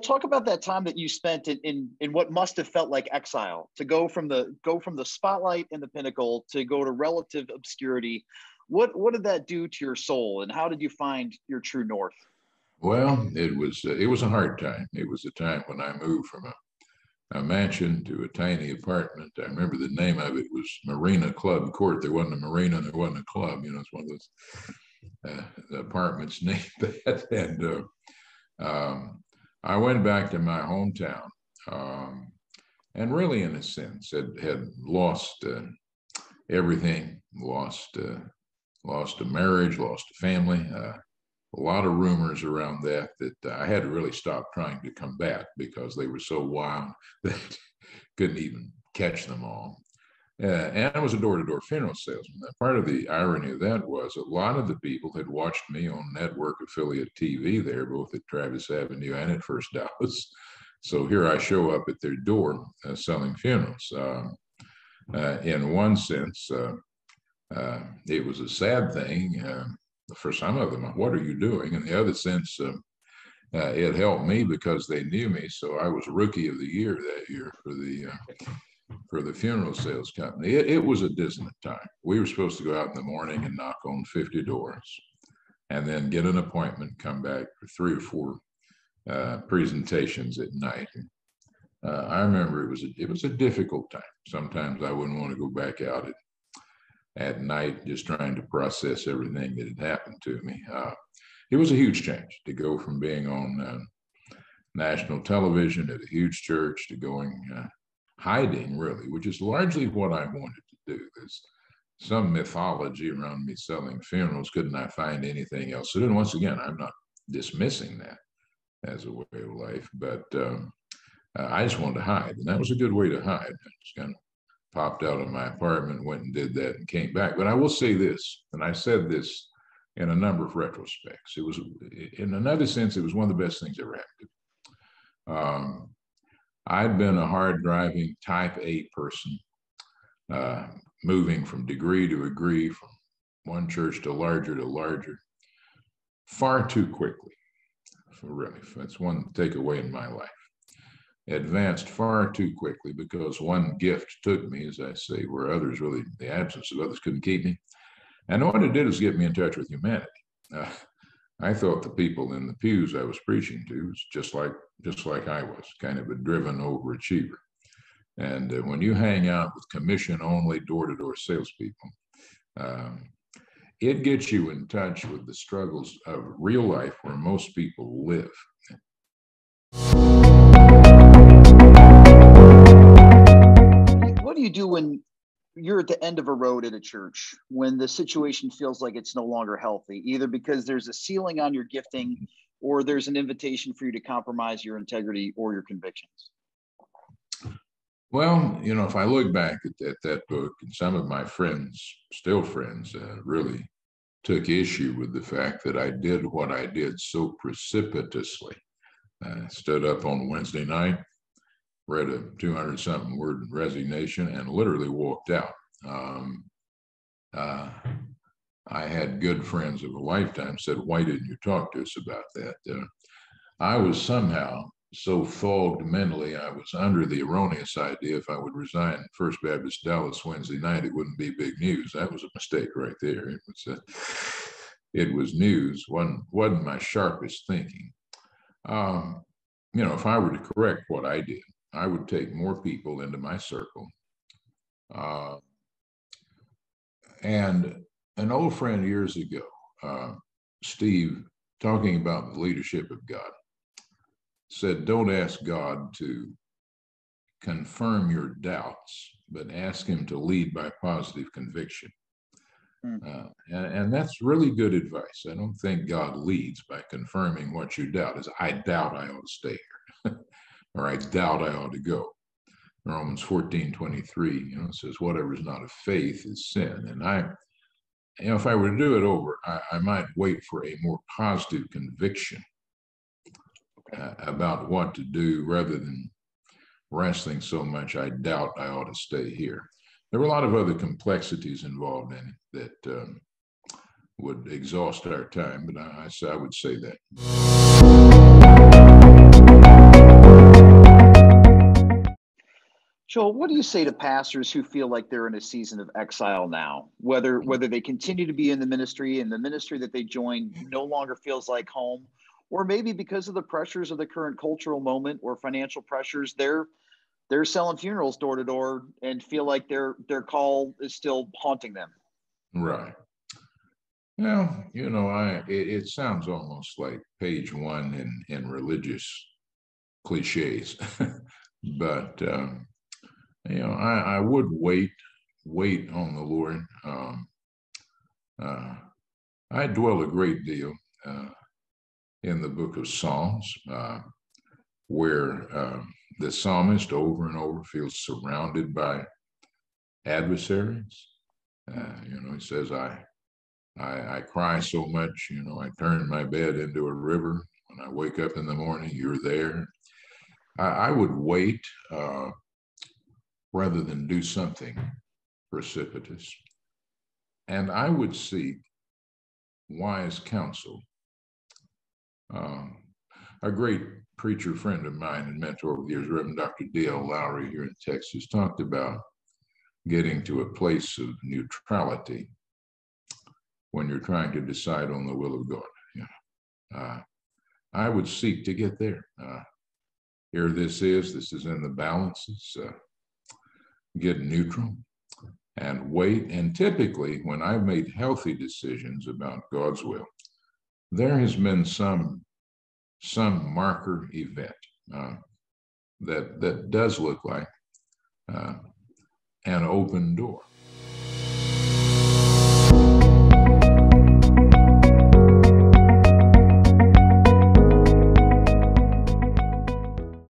talk about that time that you spent in what must have felt like exile, to go from the spotlight and the pinnacle to go to relative obscurity. What did that do to your soul, and how did you find your true north? Well, it was a hard time. It was a time when I moved from a mansion to a tiny apartment. I remember the name of it was Marina Club Court. There wasn't a marina, there wasn't a club. It's one of those apartments named that. And I went back to my hometown, and really, in a sense, had lost everything. Lost a marriage, lost a family. A lot of rumors around that I had to really stop trying to combat because they were so wild that couldn't even catch them all. And I was a door-to-door funeral salesman. Now, part of the irony of that was a lot of the people had watched me on network affiliate TV there, both at Travis Avenue and at First Dallas. So here I show up at their door selling funerals. In one sense, it was a sad thing. For some of them, what are you doing? In the other sense, it helped me because they knew me. So I was Rookie of the Year that year for the funeral sales company. It was a dissonant time. We were supposed to go out in the morning and knock on 50 doors, and then get an appointment, come back for 3 or 4 presentations at night. I remember it was a difficult time. Sometimes I wouldn't want to go back out at night, just trying to process everything that had happened to me. It was a huge change to go from being on national television at a huge church to going hiding, really, which is largely what I wanted to do. There's some mythology around me selling funerals. Couldn't I find anything else? So then, once again, I'm not dismissing that as a way of life, but I just wanted to hide, and that was a good way to hide. I just kind of popped out of my apartment, went and did that, and came back. But I will say this, and I said this in a number of retrospects. It was, in another sense, it was one of the best things that ever happened to me. I'd been a hard-driving type A person, moving from degree to degree, from one church to larger, far too quickly. Really, that's one takeaway in my life. Advanced far too quickly because one gift took me, as I say, where others really, the absence of others couldn't keep me. And what it did is get me in touch with humanity. I thought the people in the pews I was preaching to was just like I was, kind of a driven overachiever. And when you hang out with commission-only door-to-door salespeople, it gets you in touch with the struggles of real life where most people live. What do you do when you're at the end of a road at a church, when the situation feels like it's no longer healthy, either because there's a ceiling on your gifting or there's an invitation for you to compromise your integrity or your convictions? Well, if I look back at that book, and some of my friends, still friends, really took issue with the fact that I did what I did so precipitously. I stood up on Wednesday night, read a 200-something word resignation, and literally walked out. I had good friends of a lifetime said, "Why didn't you talk to us about that?" I was somehow so fogged mentally, I was under the erroneous idea if I would resign First Baptist Dallas Wednesday night, it wouldn't be big news. That was a mistake right there. It was news, wasn't my sharpest thinking. If I were to correct what I did, I would take more people into my circle. And an old friend years ago, Steve, talking about the leadership of God, said, don't ask God to confirm your doubts, but ask him to lead by positive conviction. And that's really good advice. I don't think God leads by confirming what you doubt. As I doubt I ought to stay here, or I doubt I ought to go. Romans 14:23, says, whatever is not of faith is sin. And if I were to do it over, I might wait for a more positive conviction about what to do rather than wrestling so much, I doubt I ought to stay here. There were a lot of other complexities involved in it that would exhaust our time, but I would say that. Joel, what do you say to pastors who feel like they're in a season of exile now? Whether they continue to be in the ministry and the ministry that they join no longer feels like home, or maybe because of the pressures of the current cultural moment or financial pressures, they're selling funerals door to door and feel like their call is still haunting them. Right. Well, it sounds almost like page one in religious cliches, but I would wait on the Lord. I dwell a great deal in the book of Psalms, where the psalmist over and over feels surrounded by adversaries. He says, I cry so much, I turn my bed into a river. When I wake up in the morning, you're there. I would wait rather than do something precipitous. And I would seek wise counsel. A great preacher friend of mine and mentor over the years, Reverend Dr. D.L. Lowry here in Texas, talked about getting to a place of neutrality when you're trying to decide on the will of God. I would seek to get there. Here this is in the balances. Get neutral and wait. And typically, when I've made healthy decisions about God's will, there has been some marker event that does look like an open door.